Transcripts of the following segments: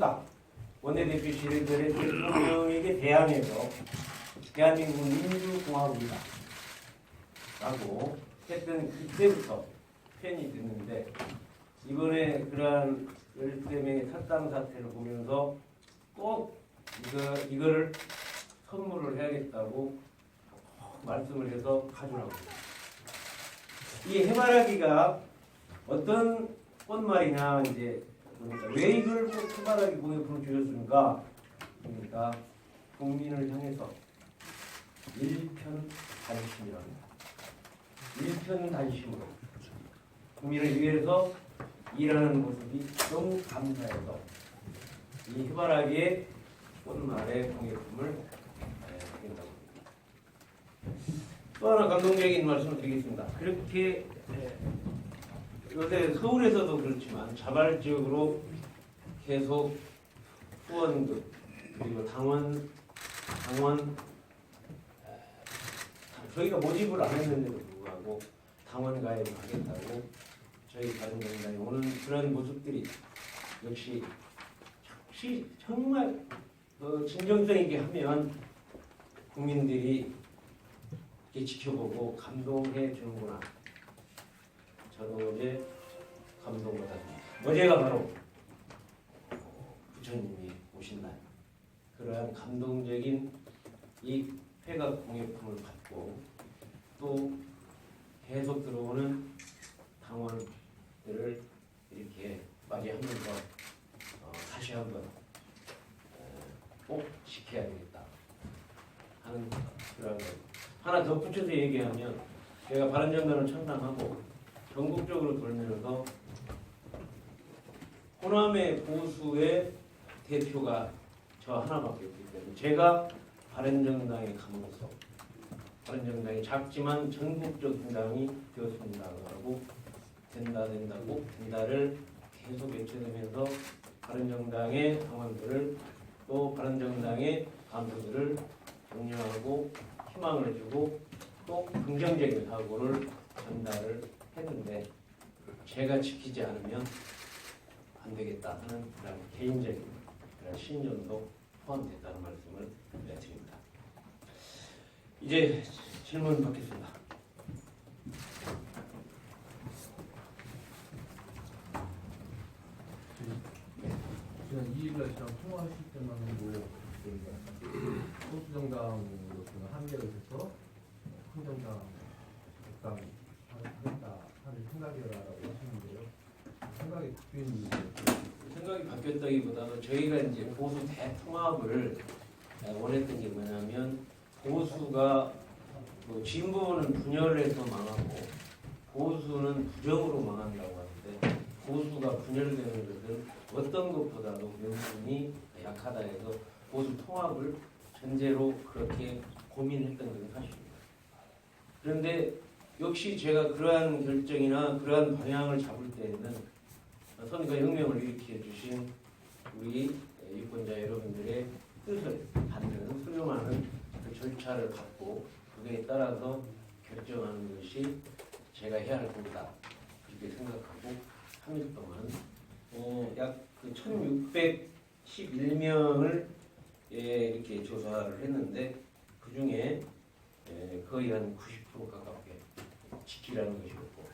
한국당 원내대표실들의 대통령에게 대항해서 대한민국은 민주공화국이다 라고 했던 그때부터 편이 됐는데, 이번에 그러한 13명의 탈당 사태를 보면서 꼭 이거를 선물을 해야겠다고 말씀을 해서 가져라고 합니다. 이 해바라기가 어떤 꽃말이냐, 이제 그러니까 왜 이걸 꼭 해바라기 공예품을 주셨습니까? 그러니까 국민을 향해서 일편단심이랍니다. 일편단심으로 국민을 위해서 일하는 모습이 너무 감사해서 이 해바라기의 꽃말의 공예품을 드린다고 합니다. 또 하나 감동적인 말씀을 드리겠습니다. 그렇게 요새 서울에서도 그렇지만 자발 지역으로 계속 후원금 그리고 당원 저희가 모집을 안 했는데도 불구하고 당원 가입을 하겠다고 저희 바른정당에 오는 그런 모습들이 역시 정말 진정성 있게 하면 국민들이 이렇게 지켜보고 감동해 주는구나. 저도 어제 감동받았습니다. 어제가 바로 부처님이 오신 날. 그러한 감동적인 이 회각 공예품을 받고 또 계속 들어오는 당원들을 이렇게 맞이하면서 다시 한번 꼭 지켜야 되겠다 하는 그런 것. 하나 덧붙여서 얘기하면, 제가 바른정당을 창당하고 전국적으로 돌면서 호남의 보수의 대표가 저 하나밖에 없기 때문에 제가 바른정당에 감으로써 바른정당이 작지만 전국적 정당이 되었습니다라고 된다를 계속 외쳐내면서 바른정당의 당원들을 또 바른정당의 간부들을 격려하고 희망을 주고 또 긍정적인 사고를 전달을 했는데, 제가 지키지 않으면 안 되겠다 하는 그런 개인적인 그런 신념도 포함됐다는 말씀을 드립니다. 이제 질문 받겠습니다. 지난 2일날 저랑 통화하실 때만도 소수정당으로서는 한계를 해서 한정당 적당 하겠다 하는 생각이라고 하시는데요. 생각이 바뀐 이유가 생각이 바뀌었다기보다는 저희가 이제 보수 대통합을 원했던 게 뭐냐면, 보수가 진보는 분열해서 망하고 보수는 부정으로 망한다고 하는데, 보수가 분열되는 것은 어떤 것보다도 명분이 약하다 해서 보수 통합을 전제로 그렇게 고민했던 것은 사실입니다. 그런데 역시 제가 그러한 결정이나 그러한 방향을 잡을 때에는 선거 혁명을 일으켜 주신 우리 유권자 여러분들의 뜻을 받는 수용하는 그 절차를 받고 그에 따라서 결정하는 것이 제가 해야 할 겁니다. 이렇게 생각하고 3일 동안 약 1611명을 이렇게 조사를 했는데, 그 중에 거의 한 90% 가깝게 지키라는 것이었고,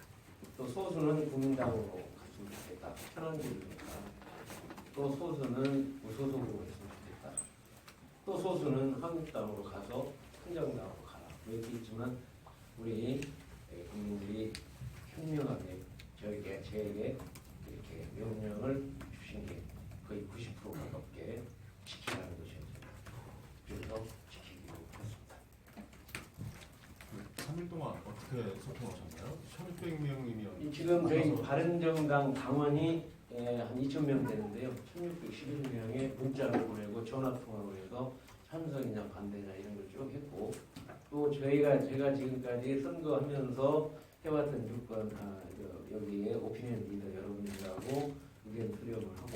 또 소수는 국민당으로 갔으면 좋겠다, 편한국으로 좋겠다, 또 소수는 무소속으로 했으면 좋겠다, 또 소수는 한국당으로 가서 한정당으로 가라, 이렇게 있지만 우리 국민들이 현명하게 저에게 이렇게 명령을 주신 게 거의 90% 가깝게 지키라는 것이었습니다. 그래서 지키기로 했습니다. 3일 동안 어떻게 소통하셨나요? 1,600명이면 지금 저희 바른정당 당원이 한 2,000명 되는데요. 1,611명의 문자를 보내고 전화통화로 해서 찬성이냐 반대냐 이런 걸 쭉 했고, 또 제가 지금까지 선거하면서 해왔던 유권 여기에 오피니언 리더 여러분들하고 의견 수렴을 하고,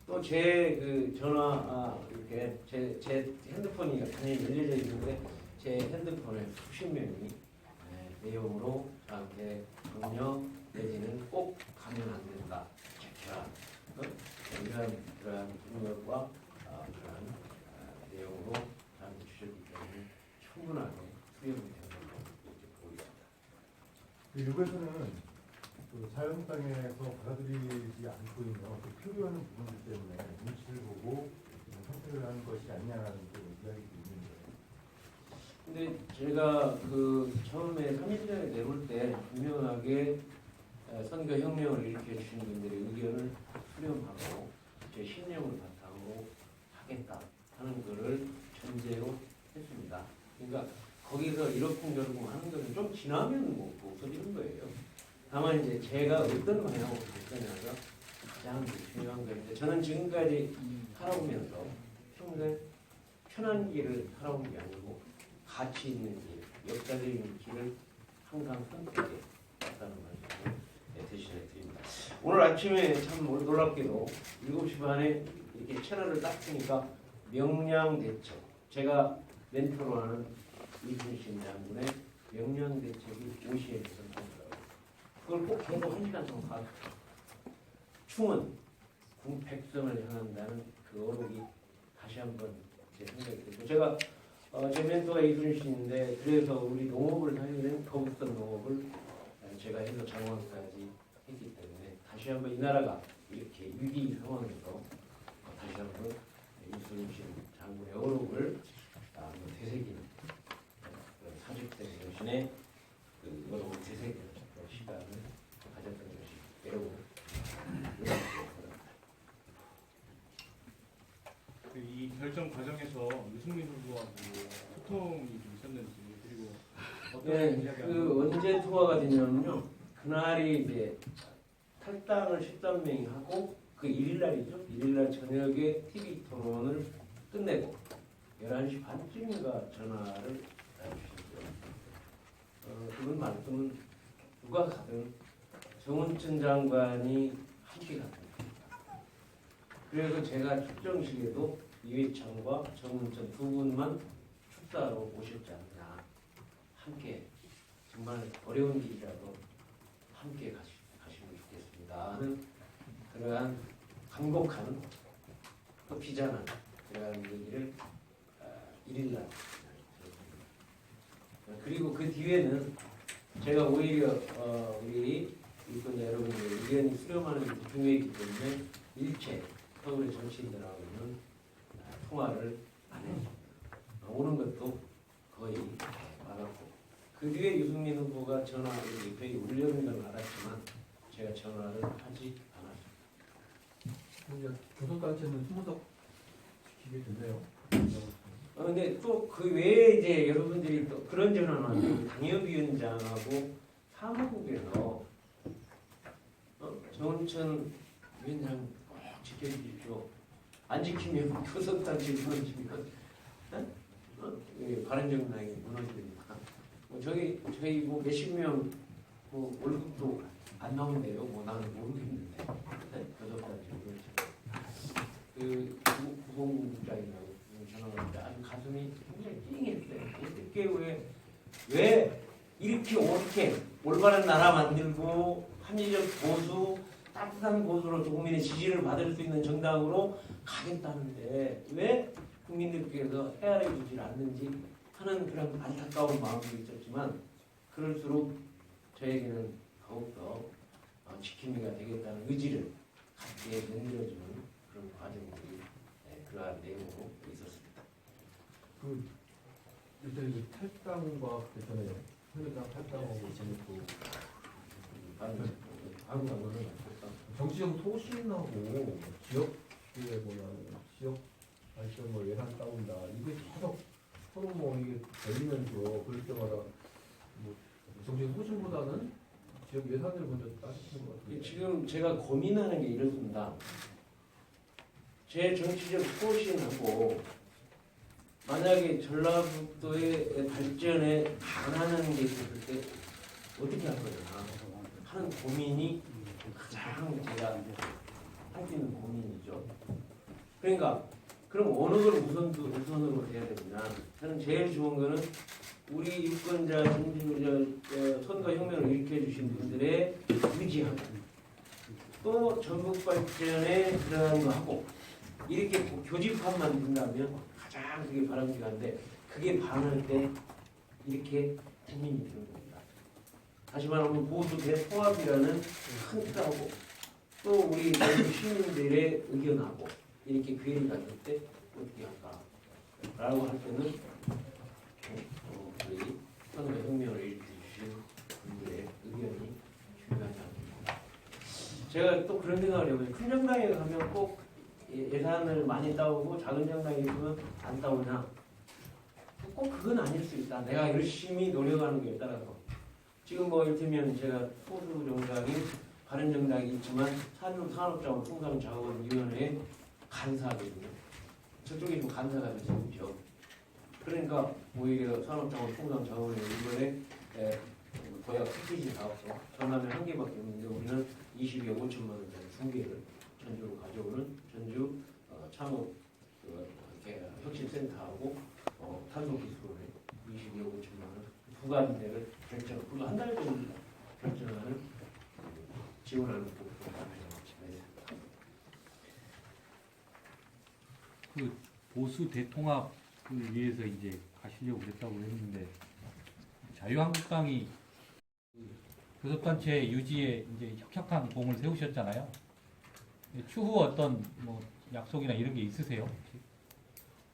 또 제 그 전화 이렇게 제 핸드폰이 당연히 열려져 있는데 제 핸드폰에 수십 명이 내용으로 저한테 격려 내지는 꼭 가면 안 된다, 지켜라, 이런 그러한 능력과 그러한 내용으로 잘 주셨기 때문에 충분하게 수용이 되는 걸로 이렇게 보고 있습니다. 여기서는 그 자유한국당에서 받아들이지 않고 있는 표류하는 부분들 때문에 눈치를 보고 선택을 하는 것이 아니냐라는 그 이야기도 있는데. 근데 제가 그 처음에 3.1전에 내볼 때 분명하게 선거혁명을 일으켜 주신 분들의 의견을 수렴하고 제 신념을 바탕으로 하겠다 하는 것을 전제로 했습니다. 그러니까 거기서 이러쿵저러쿵 하는 것은 좀 지나면 뭐 없어지는 거예요. 다만 이제 제가 어떤 방향으로 갈 거냐가 가장 중요한 거인데 저는 지금까지 살아오면서 평생 편한 길을 살아온 게 아니고 가치 있는 길, 역사적인 길을 항상 선택해 왔다는 말씀을 대신해 드립니다. 오늘 아침에 참 놀랍게도 7시 반에 이렇게 채널을 딱 트니까 명량대책, 제가 멘토로 하는 이순신 장군의 명량대책이 5시에서 나오더라고요. 그걸 꼭 계속 1시간 동안 봤어요. 충은 백성을 향한다는 그 어록이 다시 한번 제 생각이 들고 제가 제 멘토가 이순신인데 그래서 우리 농업을 살리는 거북선 농업을 제가 해서 장관까지 했기 때문에 다시 한번 이 나라가 이렇게 위기 상황에서 다시 한번 이순신 장군의 어록을 되새기는 사직된 정신의 그 어록을 되새기는 시간을 가졌던 것이 여러분 이 결정 과정에서 유승민 후보하고 소통이 좀 있었는지 그리고 어떤 네, 이야기가 그 언제 투어가 되냐면요. 그날이 이제 탈당을 13명이 하고 그 1일날이죠. 1일날 저녁에 TV 토론을 끝내고 11시 반쯤인가 전화를 주셨어요. 그분 말씀은 누가 가든 정운천 장관이 함께 갔습니다. 그래서 제가 출정식에도 이회창과 정운천 두 분만 축사로 오셨지 않냐. 함께 정말 어려운 길이라도 함께 가시면 좋겠습니다 하는 그러한 간곡한 또 비장한 그러한 얘기를 1일날 그리고 그 뒤에는 제가 오히려 우리 유권자 여러분의 의견이 수렴하는 게 중요했기 때문에 일체 서울의 정치인들하고는 통화를 안 했습니다. 오는 것도 거의 받았고 그 뒤에 유승민 후보가 전화를 회의 울려는 건 알았지만 제가 전화를 하지 않았습니다. 이제 교섭단체는 20석 지키게 됐네요. 근데 또 그 외에 이제 여러분들이 또 그런 전화는 왔는데 당협위원장하고 사무국에서 정운천 위원장 꼭 지켜주십시오. 안 지키면 교섭단체 무너지면 바른정당이 무너집니다. 저희 뭐 몇십 명 뭐 월급도 안 나온대요. 뭐 나는 모르겠는데 교섭단체 무너지면 그 구공국장이라고 전화가 왔는데 아주 가슴이 굉장히 찡했어요. 이게 왜 이렇게 옳게 올바른 나라 만들고 합리적 보수 따뜻한 보수로 국민의 지지를 받을 수 있는 정당으로 가겠다는데 왜 국민들께서 헤아려 주질 않는지 하는 그런 안타까운 마음도 있었지만 그럴수록 저에게는 더욱더 지킴이가 되겠다는 의지를 갖게 만들어주는 그런 과정들이 그러한 내용으로 있었습니다. 그 일단 이 탈당과 그 전에 현대당 탈당하고 전에 또 정치적 소신하고 지역의 지역 발전 예산 따온다 이게 계속 서로 이게 걸리면서 그럴 때마다 정치적 소신보다는 지역 예산을 먼저 따지는 것 같아요. 지금 제가 고민하는 게 이렇습니다. 제 정치적 소신하고 만약에 전라북도의 발전에 반하는 게 있을 때 어떻게 할 거냐 하는 고민이 가장 제가 할 수 있는 고민이죠. 그러니까 그럼 어느 걸 우선으로 해야 되느냐. 저는 제일 좋은 거는 우리 유권자 선거혁명을 일으켜 주신 분들의 의지하고 또 전북 발전에 그런 거 하고 이렇게 교집합만 된다면 가장 그게 바람직한데 그게 반할 때 이렇게 국민이 되는 겁니다. 다시 말하면 보수 대통합이라는 큰 틀하고 또 우리 전국 시민들의 의견하고 이렇게 괴리가 될 때 어떻게 할까라고 할 때는 우리 선거혁명을 일으켜주신 분들의 의견이 중요하지 않습니다. 제가 또 그런 생각을 해보면 큰 정당에 가면 꼭 예산을 많이 따오고 작은 정당에 있으면 안 따오냐? 꼭 그건 아닐 수 있다. 내가 열심히 노력하는 거에 따라서 지금 뭐 이를테면 제가 소수 정당이 바른 정당이 있지만 산업자원 통상자원위원회 간사거든요. 저쪽에 좀 간사가 있죠. 그러니까 오히려 산업자원 통상자원회 이번에 고약 패키지 사업소 전남에 한 개밖에 없는데 우리는 22억 5천만 원짜리 중개를 전주로 가져오는 전주 창업 혁신센터하고 탄소기술원에 22억 5천만 원 두 가지를 결정, 그거 한 달 정도 결정하는 지원하는 부분입니다. 그 보수 대통합을 위해서 이제 가시려고 그랬다고 했는데 자유한국당이 교섭단체 유지에 이제 혁혁한 공을 세우셨잖아요. 추후 어떤 뭐 약속이나 이런 게 있으세요?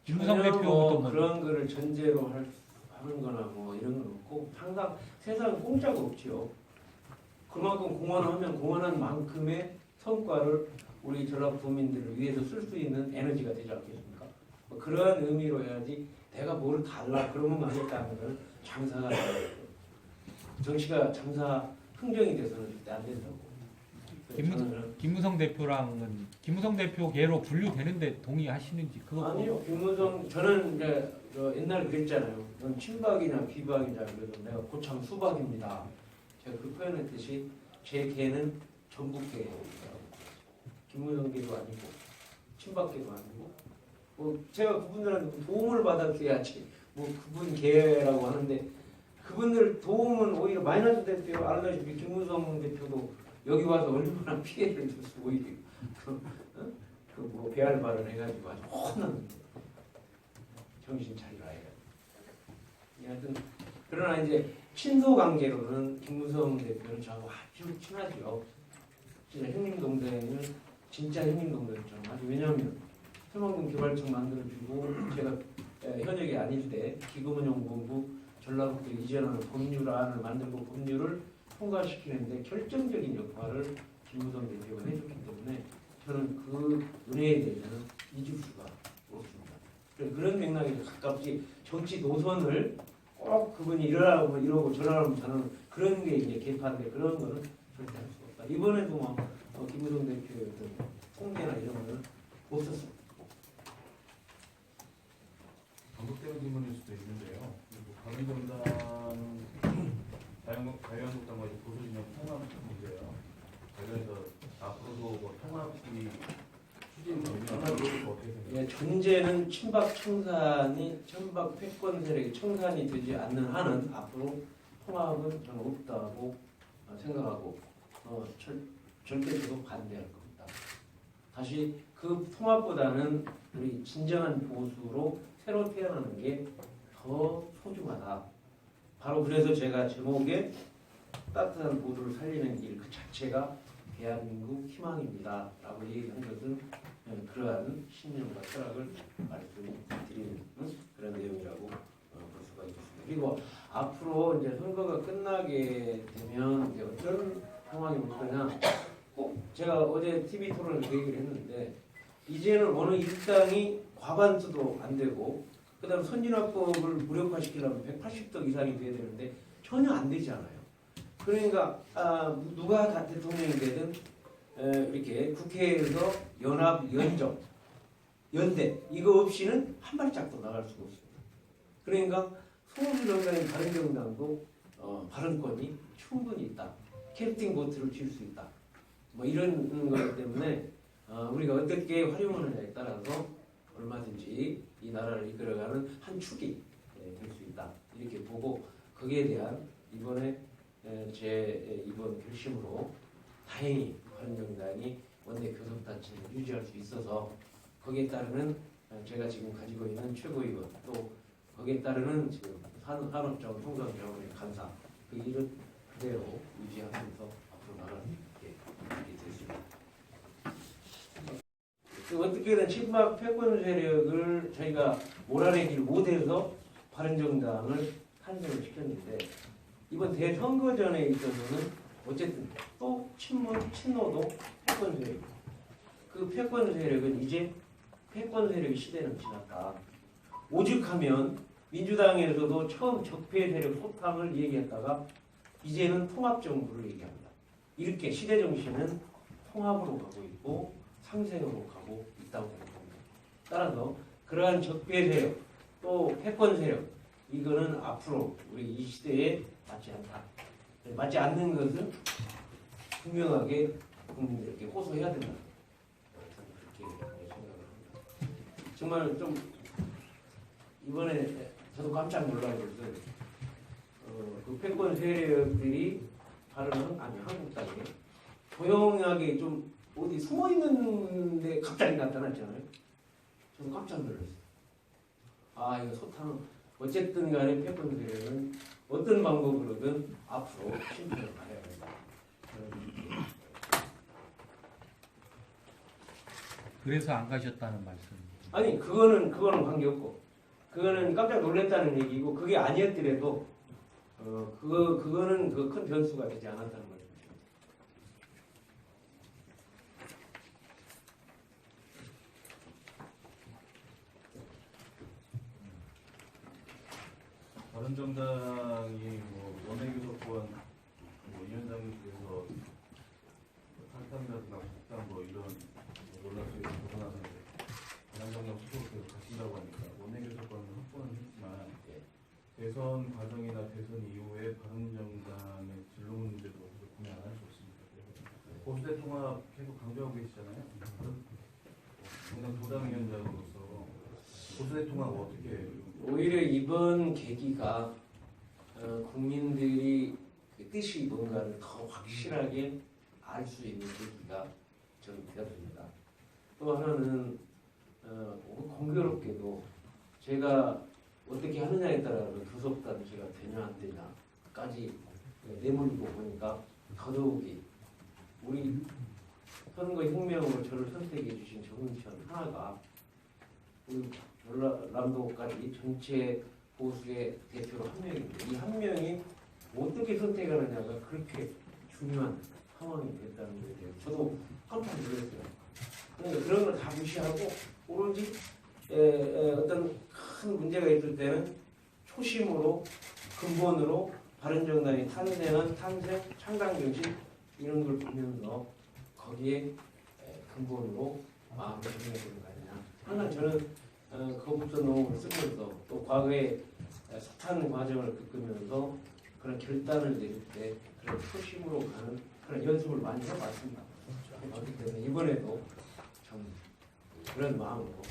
김무성 대표도 뭐 그런 거를 전제로 하는 거나 뭐 이런 건 없고 항상 세상은 공짜가 없지요. 그만큼 공헌하면 공헌한 만큼의 성과를 우리 전라도 도민들을 위해서 쓸 수 있는 에너지가 되지 않겠습니까? 뭐 그러한 의미로 해야지 내가 뭐를 달라 그러면 하겠다는 건 장사가 아니에요. 정치가 장사 흥정이 돼서는 절대 안 된다고. 김무성 대표랑은 김무성 대표계로 분류되는데 동의하시는지 그거 아니요. 김무성 저는 이제 옛날에 그랬잖아요. 넌 친박이냐 비박이냐 그래서 내가 고참 수박입니다. 제가 그 표현했듯이 제 개는 전북개입니다. 김무성계도 아니고 친박계도 아니고 뭐 제가 그분들한테 도움을 받았어야지 뭐 그분 계라고 하는데 그분들 도움은 오히려 마이너스 됐어요. 알다시피 김무성 대표도 여기 와서 얼마나 피해를 줬어 오히려 그뭐 배알발을 해가지고 아주 혼났는데 정신 차리라 해요. 하여튼 그러나 이제 친소 관계로는 김무성 대표는 저하고 아주 친하죠. 진짜 형님 동생은 진짜 형님 동생처럼 아주 왜냐하면 새만금 개발청 만들어주고 제가 현역이 아닐 때 기금운용본부 전라북도 이전하는 법률안을 만들고 법률을 통과시키는데 결정적인 역할을 김무성 대표가 해줬기 때문에 저는 그 은혜에 대해서는 잊을 수가 없습니다. 그런 맥락에 가깝지 정치 노선을 꼭 그분이 이러라고 이러고 저러라고 저는 그런 게 이제 개파인데 그런 거는 절대 할 수가 없다. 이번에도 뭐 김무성 대표의 어떤 통계나 이런 거는 못 썼습니다. 반복되는 질문일 수도 있는데요. 바른정당 자유한국당과 보수진영 통합 문제예요. 관련해서 앞으로도 뭐 통합이 추진되면 어떻게 생각하세요? 예, 전제는 친박 청산이 친박 패권 세력이 청산이 되지 않는 한은 앞으로 통합은 저는 없다고 생각하고 절대적으로 반대할 겁니다. 다시 그 통합보다는 우리 진정한 보수로 새로 태어나는 게 더 소중하다. 바로 그래서 제가 제목에 따뜻한 보수를 살리는 길 그 자체가 대한민국 희망입니다. 라고 얘기한 것은 그러한 신념과 철학을 말씀드리는 그런 내용이라고 볼 수가 있겠습니다. 그리고 앞으로 이제 선거가 끝나게 되면 이제 어떤 상황이 올 거냐 꼭 제가 어제 TV 토론에서 그 얘기를 했는데 이제는 어느 일당이 과반수도 안 되고 그 다음 선진화법을 무력화시키려면 180석 이상이 돼야 되는데 전혀 안 되지 않아요. 그러니까 누가 다 대통령이 되든 이렇게 국회에서 연합, 연정, 연대 이거 없이는 한 발짝도 나갈 수가 없습니다. 그러니까 소수 정당인 바른정당도 발언권이 충분히 있다. 캐스팅 보트를 쥘 수 있다. 뭐 이런 것 때문에 우리가 어떻게 활용하느냐에 따라서 얼마든지 이 나라를 이끌어가는 한 축이 될 수 있다. 이렇게 보고 거기에 대한 이번에 제 이번 결심으로 다행히 바른정당이 원내 교섭단체를 유지할 수 있어서 거기에 따르는 제가 지금 가지고 있는 최고위원 또 거기에 따르는 지금 산업자원 통상자원의 간사 그 일을 그대로 유지하면서 앞으로 나가는 게 됐습니다. 그 어떻게든 친박 패권 세력을 저희가 몰아내기를 못해서 바른정당을 탄생을 시켰는데 이번 대선거전에 있어서는 어쨌든 또 친노도 패권 세력 그 패권 세력은 이제 패권 세력의 시대는 지났다. 오죽하면 민주당에서도 처음 적폐 세력 소탕을 얘기했다가 이제는 통합정부를 얘기합니다. 이렇게 시대 정신은 통합으로 가고 있고 상생으로 가고 있다고 생각합니다. 따라서 그러한 적폐 세력 또 패권 세력 이거는 앞으로 우리 이 시대에 맞지 않다. 맞지 않는 것은 분명하게 국민들에게 호소해야 된다. 저는 그렇게 생각을 합니다. 정말 좀 이번에 저도 깜짝 놀라서 그 패권 세력들이 한국 땅에 조용하게 좀 어디 숨어 있는데 갑자기 나타났잖아요. 저도 깜짝 놀랐어요. 아 이거 소탕 어쨌든 간에 패권 세력은 어떤 방법으로든 앞으로 심판을 가야 된다. 그래서 안 가셨다는 말씀. 아니 그거는 관계없고 그거는 깜짝 놀랐다는 얘기고 그게 아니었더라도 그거는 그 큰 변수가 되지 않았다는 말입니다. 바른정당이 원내교섭권 위원장님께서 탈당이라든가 복당 이런 논란 속에서 벗어나서 바른정당 소속으로 계속 가신다고 하니까 원내교섭권은 확보는 했지만 대선 과정이나 대선 이후에 바른정당의 진로 문제도 고민 안 할 수 없습니다. 보수대 통합 계속 강조하고 계시잖아요. 정당 도당위원장으로서 보수대 통합 어떻게 오히려 이번 계기가 국민들이 그 뜻이 뭔가를 더 확실하게 알 수 있는 계기가 저는 되었습니다. 또 하나는 공교롭게도 제가 어떻게 하느냐에 따라서 교섭단체가 되냐 안 되냐까지 내몰고 보니까 더더욱이 우리 선거혁명으로 저를 선택해 주신 정은천 하나가 우리 전라남도까지 전체 보수의 대표로 한 명인데 이 한 명이 어떻게 선택하느냐가 그렇게 중요한 상황이 됐다는 거에 대해서 저도 깜짝 놀랐어요. 그러니까 그런 걸 다 무시하고 오로지 어떤 큰 문제가 있을 때는 초심으로 근본으로 바른정당이 탄생한 창당 정신 이런 걸 보면서 거기에 근본으로 마음을 정해보는 거 아니냐. 항상 저는 거북선 농업을 쓰면서 또 과거에 소탄 과정을 겪으면서 그런 결단을 내릴 때 그런 초심으로 가는 그런 연습을 많이 해봤습니다. 그렇기 때문에 이번에도 참 그런 마음으로